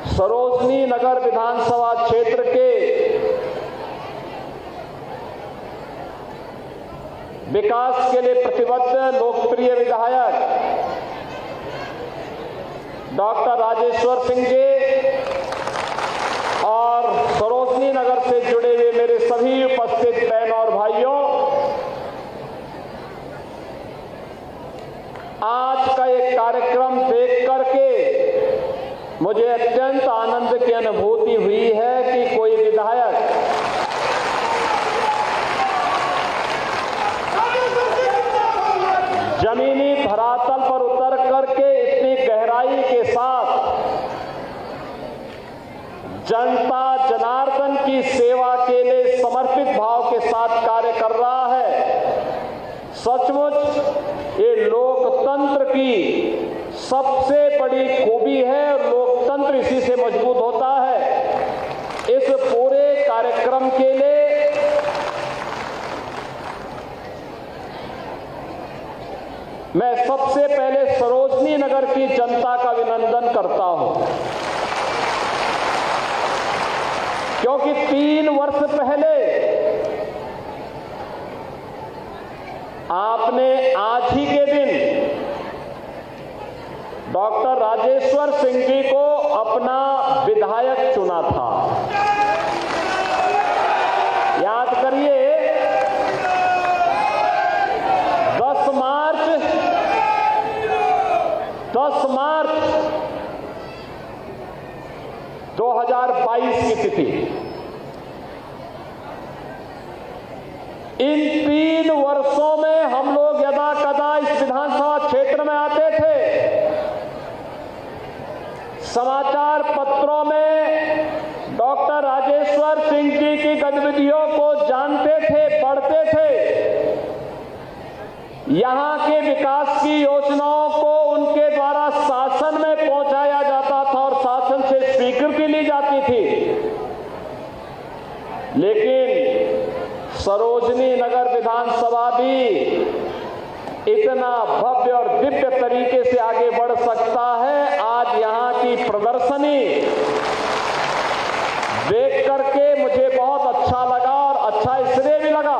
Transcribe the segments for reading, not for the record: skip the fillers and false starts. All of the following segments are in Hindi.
सरोजनी नगर विधानसभा क्षेत्र के विकास के लिए प्रतिबद्ध लोकप्रिय विधायक डॉक्टर राजेश्वर सिंह जी और सरोजनी नगर से जुड़े हुए मेरे सभी उपस्थित बहन और भाइयों, आज का एक कार्यक्रम देख करके मुझे अत्यंत आनंद की अनुभूति हुई है कि कोई विधायक जमीनी धरातल पर उतर करके इतनी गहराई के साथ जनता जनार्दन की सेवा के लिए समर्पित भाव के साथ कार्य कर रहा है। सचमुच ये लोकतंत्र की सबसे बड़ी खूबी है और लोकतंत्र इसी से मजबूत होता है। इस पूरे कार्यक्रम के लिए मैं सबसे पहले सरोजनी नगर की जनता का अभिनंदन करता हूं, क्योंकि 3 वर्ष पहले आपने आज ही के दिन डॉक्टर राजेश्वर सिंह जी को अपना विधायक चुना था। याद करिए, 10 मार्च 2022 की तिथि। इन 3 वर्षों में हम लोग यदा कदा इस विधानसभा क्षेत्र में आते थे, समाचार पत्रों में डॉक्टर राजेश्वर सिंह जी की गतिविधियों को जानते थे, पढ़ते थे, यहां के विकास की योजनाओं को उनके द्वारा शासन में पहुंचाया जाता था और शासन से स्वीकृति ली जाती थी। लेकिन सरोजनी नगर विधानसभा भी इतना भव्य और दिव्य तरीके से आगे बढ़ सकता है। आज यहां की प्रदर्शनी देख करके मुझे बहुत अच्छा लगा और अच्छा इसलिए भी लगा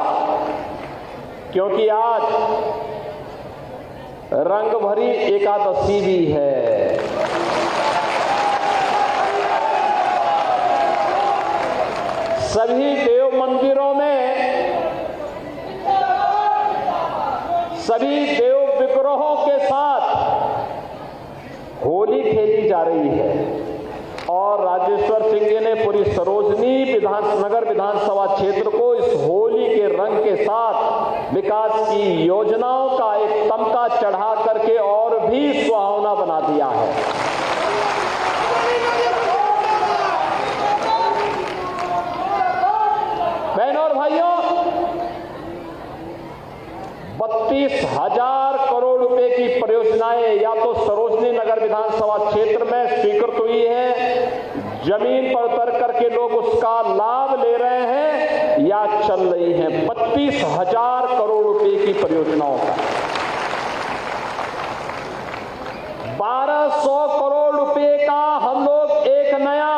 क्योंकि आज रंग भरी एकादशी भी है। सभी देव मंदिरों में सभी देव विग्रहों के साथ होली खेली जा रही है और राजेश्वर सिंह जी ने पूरी सरोजनी नगर विधानसभा क्षेत्र को इस होली के रंग के साथ विकास की योजनाओं का एक तमगा चढ़ा करके और भी सुहावना बना दिया है। बहनों और भाइयों, 32,000 करोड़ रुपए की परियोजनाएं या तो सरोजनी नगर विधानसभा क्षेत्र में स्वीकृत हुई है, जमीन पर उतर करके लोग उसका लाभ ले रहे हैं या चल रही हैं। 32,000 करोड़ रुपए की परियोजनाओं का 1200 करोड़ रुपए का हम लोग एक नया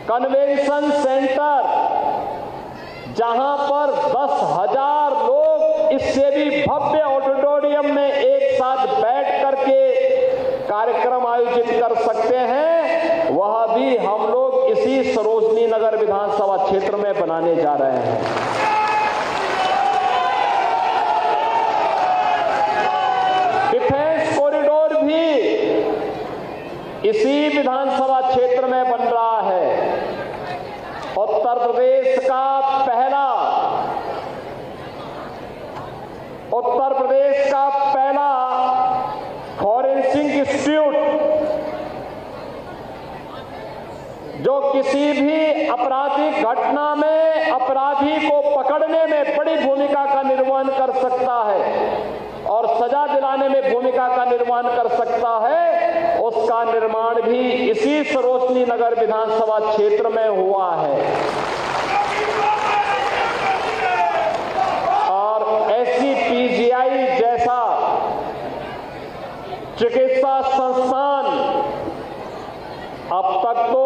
कन्वेंशन सेंटर, जहां पर 10,000 लोग इससे भी भव्य ऑडिटोरियम में एक साथ बैठ करके कार्यक्रम आयोजित कर सकते हैं, वह भी हम लोग इसी सरोजनी नगर विधानसभा क्षेत्र में बनाने जा रहे हैं। डिफेंस कॉरिडोर भी इसी विधानसभा क्षेत्र में बन रहा है। उत्तर प्रदेश का पहला फॉरेंसिक इंस्टीट्यूट जो किसी भी आपराधिक घटना में अपराधी को पकड़ने में बड़ी भूमिका का निर्वहन कर सकता है और सजा दिलाने में भूमिका का निर्वहन कर सकता है, उसका निर्माण भी इसी सरोजनी नगर विधानसभा क्षेत्र में हुआ है। और ऐसी पीजीआई जैसा चिकित्सा संस्थान अब तक तो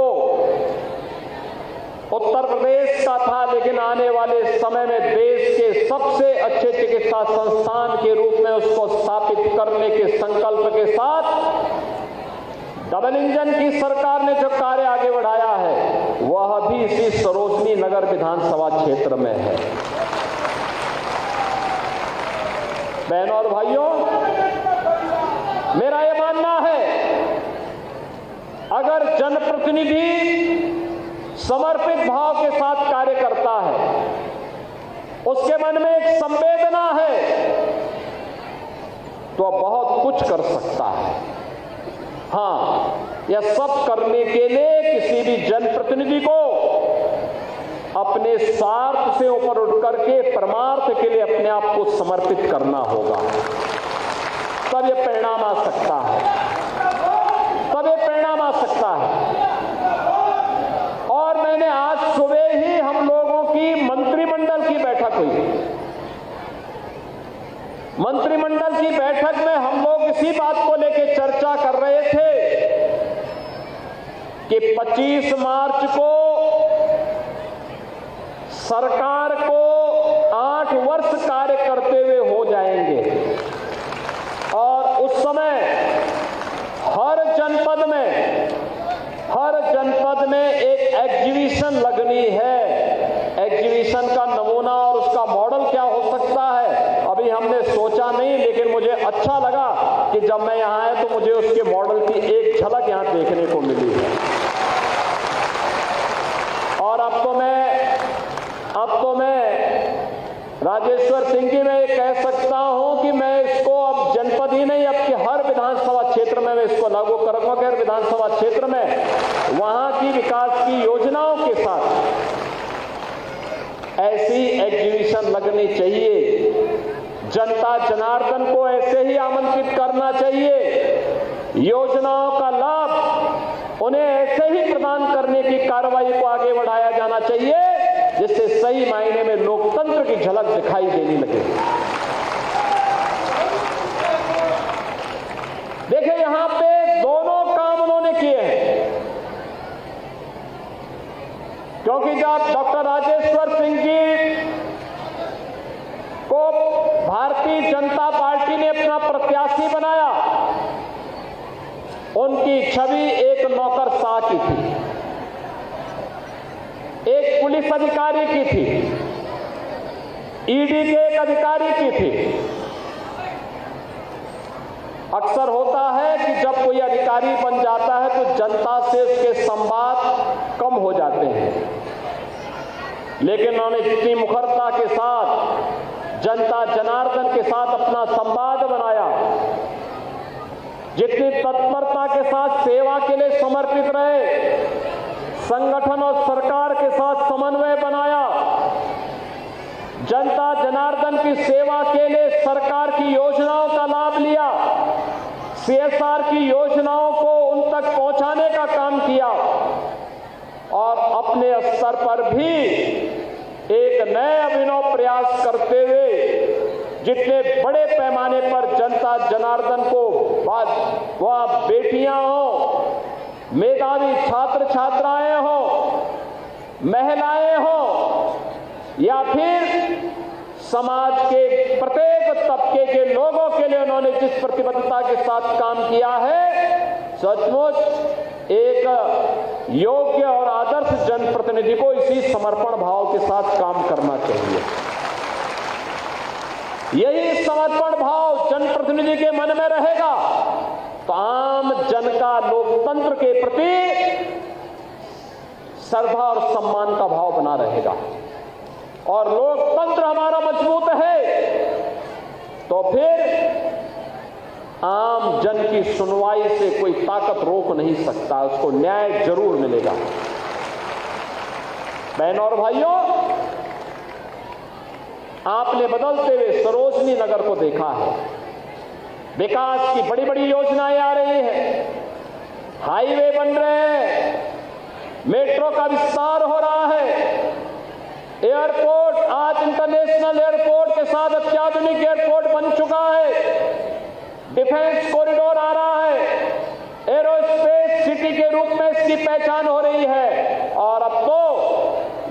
उत्तर प्रदेश का था, लेकिन आने वाले समय में देश के सबसे अच्छे चिकित्सा संस्थान के रूप में उसको स्थापित करने के संकल्प के साथ डबल इंजन की सरकार ने जो कार्य आगे बढ़ाया है वह भी इसी सरोजनी नगर विधानसभा क्षेत्र में है। बहनों और भाइयों, मेरा यह मानना है, अगर जनप्रतिनिधि समर्पित भाव के साथ कार्य करता है, उसके मन में एक संवेदना है, तो बहुत कुछ कर सकता है। हाँ, यह सब करने के लिए किसी भी जनप्रतिनिधि को अपने स्वार्थ से ऊपर उठ करके परमार्थ के लिए अपने आप को समर्पित करना होगा, तब यह परिणाम आ सकता है, तब यह परिणाम आ सकता है। और मैंने आज सुबह ही हम लोगों की मंत्रिमंडल की बैठक हुई। मंत्रिमंडल की बैठक में हम लोग इसी बात को लेकर चर्चा कर रहे थे कि 25 मार्च को सरकार को 8 वर्ष कार्य करते हुए हो जाएंगे और उस समय हर जनपद में एक एग्जीबिशन लगनी है। एग्जीबिशन का नमूना और उसका मॉडल क्या हो सकता है अभी हमने सोचा नहीं, लेकिन मुझे अच्छा लगा कि जब मैं यहां आया तो मुझे उसके मॉडल की एक झलक यहां देखने को मिली है। और अब तो मैं राजेश्वर सिंह की मैं कह सकता हूं कि मैं इसको अब जनपद ही नहीं, अब के हर विधानसभा क्षेत्र में मैं इसको लागू करूंगा कि हर विधानसभा क्षेत्र में वहां की विकास की योजनाओं के साथ ऐसी एग्जीबिशन लगनी चाहिए। जनता जनार्दन को ऐसे ही आमंत्रित करना चाहिए। योजनाओं का लाभ उन्हें ऐसे ही प्रदान करने की कार्रवाई को आगे बढ़ाया जाना चाहिए, जिससे सही मायने में लोकतंत्र की झलक दिखाई देने लगे। देखिए, यहां पे दोनों काम उन्होंने किए हैं, क्योंकि जब डॉक्टर राजेश्वर सिंह जी को भारतीय जनता पार्टी ने अपना प्रत्याशी बनाया, उनकी छवि एक नौकरशाह की थी, एक पुलिस अधिकारी की थी, ईडी के एक अधिकारी की थी। अक्सर होता है कि जब कोई अधिकारी बन जाता है तो जनता से उसके संवाद कम हो जाते हैं, लेकिन उन्होंने जितनी मुखरता के साथ जनता जनार्दन के साथ अपना संवाद बनाया, जितनी तत्परता के साथ सेवा के लिए समर्पित रहे, संगठन और सरकार के साथ समन्वय बनाया, जनता जनार्दन की सेवा के लिए सरकार की योजनाओं का लाभ लिया, सीएसआर की योजनाओं को उन तक पहुंचाने का काम किया और अपने स्तर पर भी एक नए अभिनव प्रयास करते हुए जितने बड़े पैमाने पर जनता जनार्दन को वह बेटियां हो, मेधावी छात्र छात्राएं हो, महिलाएं हो या फिर समाज के प्रत्येक तबके के लोगों के लिए उन्होंने जिस प्रतिबद्धता के साथ काम किया है, सचमुच एक योग्य और आदर्श जनप्रतिनिधि को इसी समर्पण भाव के साथ काम करना चाहिए। यही समर्पण भाव जनप्रतिनिधि के मन में रहेगा तो आम जन का लोकतंत्र के प्रति श्रद्धा और सम्मान का भाव बना रहेगा। और लोकतंत्र हमारा मजबूत है तो फिर आम जन की सुनवाई से कोई ताकत रोक नहीं सकता, उसको न्याय जरूर मिलेगा। बहनों और भाइयों, आपने बदलते हुए सरोजनी नगर को देखा है। विकास की बड़ी बड़ी योजनाएं आ रही हैं, हाईवे बन रहे हैं, मेट्रो का विस्तार हो रहा है, एयरपोर्ट आज इंटरनेशनल एयरपोर्ट के साथ अत्याधुनिक एयरपोर्ट बन चुका है, डिफेंस कॉरिडोर आ रहा है, एरोस्पेस सिटी के रूप में इसकी की पहचान हो रही है। और अब तो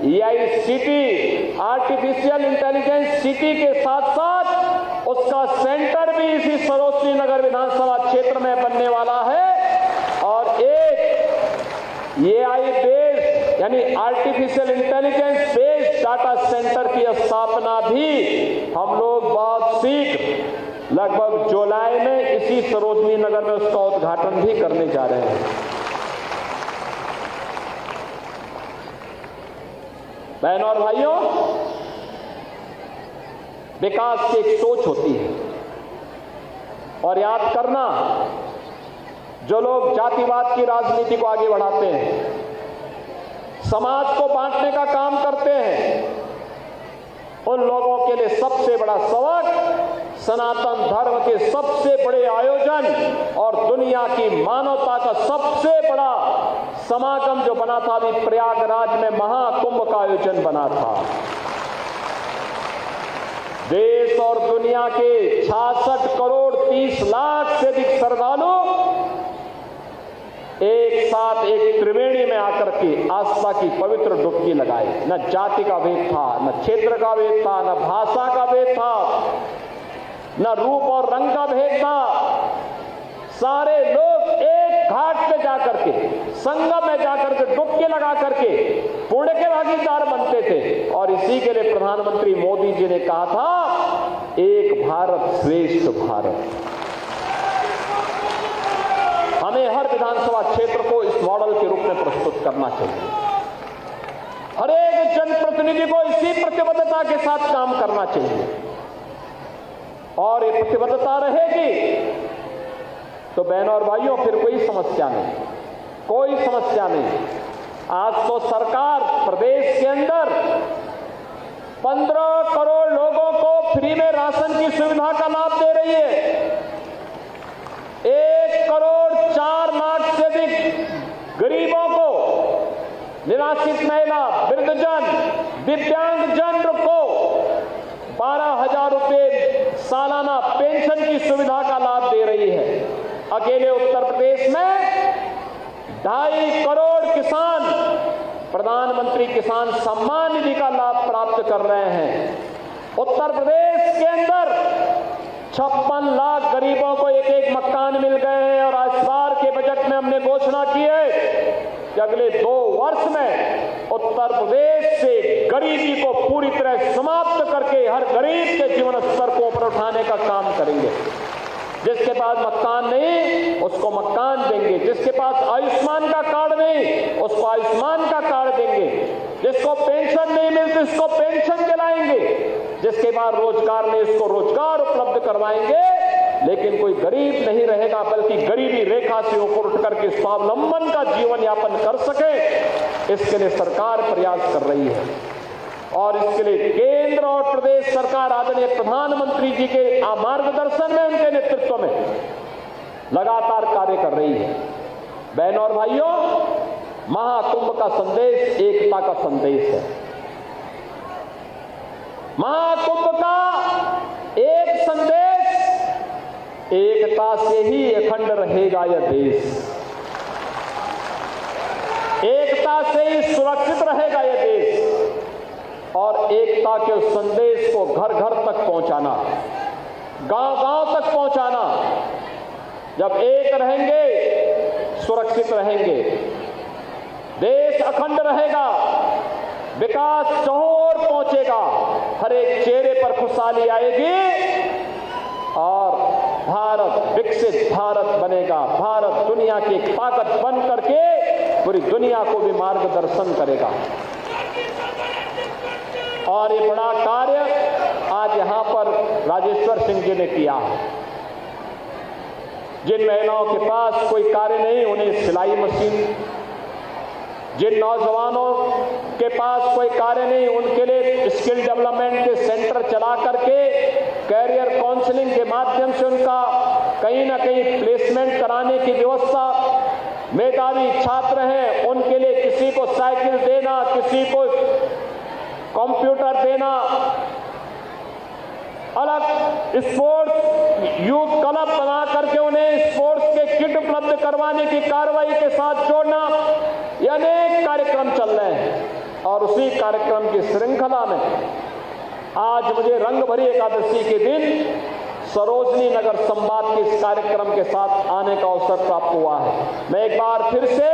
AI city, artificial intelligence city के साथ साथ उसका सेंटर भी इसी सरोजनी नगर विधानसभा क्षेत्र में बनने वाला है। और एक एआई बेस्ड यानी artificial intelligence based data centre की स्थापना भी हम लोग बहुत शीघ्र लगभग जुलाई में इसी सरोजनी नगर में उसका उद्घाटन भी करने जा रहे हैं। बहनों और भाइयों, विकास की एक सोच होती है। और याद करना, जो लोग जातिवाद की राजनीति को आगे बढ़ाते हैं, समाज को बांटने का काम करते हैं, उन लोगों के लिए सबसे बड़ा सबक सनातन धर्म के सबसे बड़े आयोजन और दुनिया की मानवता का सबसे बड़ा समागम जो बना था, अभी प्रयागराज में महाकुंभ का आयोजन बना था। देश और दुनिया के 66 करोड़ 30 लाख से अधिक श्रद्धालु एक साथ एक त्रिवेणी में आकर के आस्था की पवित्र डुबकी लगाए। न जाति का भेद था, न क्षेत्र का भेद था, न भाषा का भेद था, न रूप और रंग का भेद था। सारे लोग एक घाट पे जाकर के, संगम में जाकर के डुबकी लगा करके पुण्य के भागीदार बनते थे। और इसी के लिए प्रधानमंत्री मोदी जी ने कहा था, एक भारत श्रेष्ठ भारत। हमें हर विधानसभा क्षेत्र को इस मॉडल के रूप में प्रस्तुत करना चाहिए। हर एक जनप्रतिनिधि को इसी प्रतिबद्धता के साथ काम करना चाहिए। और ये प्रतिबद्धता रहेगी तो बहनों और भाइयों फिर कोई समस्या नहीं, कोई समस्या नहीं। आज तो सरकार प्रदेश के अंदर 15 करोड़ लोगों को फ्री में राशन की सुविधा का लाभ दे रही है। 1 करोड़ 4 लाख से अधिक गरीबों को, निराश्रित महिला, वृद्धजन, दिव्यांगजन को 12,000 रुपए सालाना पेंशन की सुविधा का लाभ दे रही है। अकेले उत्तर प्रदेश में 2.5 करोड़ किसान प्रधानमंत्री किसान सम्मान निधि का लाभ प्राप्त कर रहे हैं। उत्तर प्रदेश के अंदर 56 लाख गरीबों को एक मकान मिल गए हैं। और आज बार के बजट में हमने घोषणा की है कि अगले 2 वर्ष में उत्तर प्रदेश से गरीबी को पूरी तरह समाप्त करके हर गरीब के जीवन स्तर को ऊपर उठाने का काम करेंगे। जिसके पास मकान नहीं उसको मकान देंगे, जिसके पास आयुष्मान का कार्ड नहीं उसको आयुष्मान का कार्ड देंगे, जिसको पेंशन नहीं मिलती उसको पेंशन दिलाएंगे, जिसके पास रोजगार नहीं उसको रोजगार उपलब्ध करवाएंगे। लेकिन कोई गरीब नहीं रहेगा, बल्कि गरीबी रेखा से ऊपर उठ करके स्वावलंबन का जीवन यापन कर सके, इसके लिए सरकार प्रयास कर रही है। और इसके लिए केंद्र और प्रदेश सरकार आदरणीय प्रधानमंत्री जी के मार्गदर्शन में, उनके नेतृत्व में लगातार कार्य कर रही है। बहनों और भाइयों, महाकुंभ का संदेश एकता का संदेश है। महाकुंभ का एक संदेश, एकता से ही अखंड रहेगा यह देश, एकता से ही सुरक्षित रहेगा यह देश। और एकता के उस संदेश को घर घर तक पहुंचाना, गांव गांव तक पहुंचाना। जब एक रहेंगे सुरक्षित रहेंगे, देश अखंड रहेगा, विकास चारों ओर पहुंचेगा, हर एक चेहरे पर खुशहाली आएगी और भारत विकसित भारत बनेगा। भारत दुनिया की एक ताकत बन करके पूरी दुनिया को भी मार्गदर्शन करेगा। और ये बड़ा कार्य आज यहां पर राजेश्वर सिंह जी ने किया है। जिन महिलाओं के पास कोई कार्य नहीं, उन्हें सिलाई मशीन, जिन नौजवानों के पास कोई कार्य नहीं, उनके लिए स्किल डेवलपमेंट के सेंटर चला करके कैरियर काउंसलिंग के माध्यम से उनका कहीं ना कहीं प्लेसमेंट कराने की व्यवस्था। मेधावी छात्र हैं उनके लिए किसी को साइकिल देना, किसी को कंप्यूटर देना, अलग स्पोर्ट्स यूथ क्लब बना करके उन्हें स्पोर्ट्स के किट उपलब्ध करवाने की कार्रवाई के साथ जोड़ना। कार्यक्रम चल रहे हैं और उसी कार्यक्रम की श्रृंखला में आज मुझे रंग भरी एकादशी के दिन सरोजनी नगर संवाद के इस कार्यक्रम के साथ आने का अवसर प्राप्त हुआ है। मैं एक बार फिर से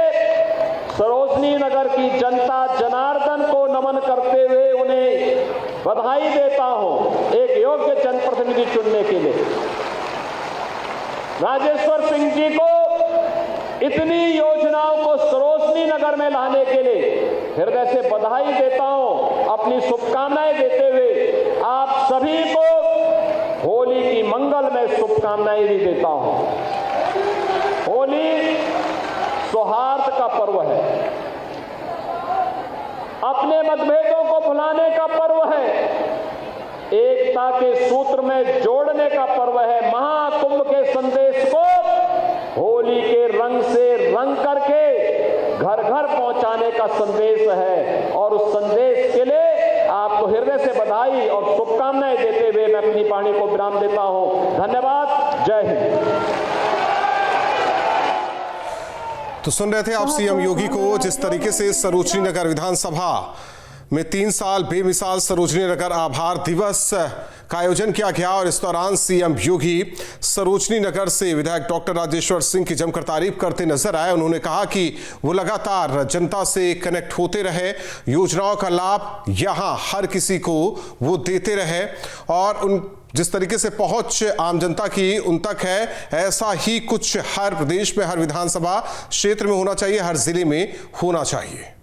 सरोजनी नगर की जनता जनार्दन को नमन करते हुए उन्हें बधाई देता हूं एक योग्य जनप्रतिनिधि चुनने के लिए। राजेश्वर सिंह जी को इतनी योजनाओं को सरोजनी नगर में लाने के लिए हृदय से बधाई देता हूं, अपनी शुभकामनाएं देते हुए आप सभी को होली की मंगलमय शुभकामनाएं भी देता हूं। होली सौहार्द का पर्व है, अपने मतभेदों को भुलाने का पर्व है, एकता के सूत्र में जोड़ने का पर्व है। महाकुंभ के संदेश को होली के रंग से रंग करके घर घर पहुंचाने का संदेश है और उस संदेश के लिए आपको हृदय से बधाई और शुभकामनाएं देते हुए मैं अपनी वाणी को विराम देता हूं। धन्यवाद। जय हिंद। तो सुन रहे थे आप सीएम योगी को, जिस तरीके से सरोजनी नगर विधानसभा में 3 साल बेमिसाल सरोजनी नगर आभार दिवस का आयोजन किया गया और इस दौरान सीएम योगी सरोजनी नगर से विधायक डॉक्टर राजेश्वर सिंह की जमकर तारीफ करते नजर आए। उन्होंने कहा कि वो लगातार जनता से कनेक्ट होते रहे, योजनाओं का लाभ यहां हर किसी को वो देते रहे और उन जिस तरीके से पहुंच आम जनता की उन तक है, ऐसा ही कुछ हर प्रदेश में, हर विधानसभा क्षेत्र में होना चाहिए, हर जिले में होना चाहिए।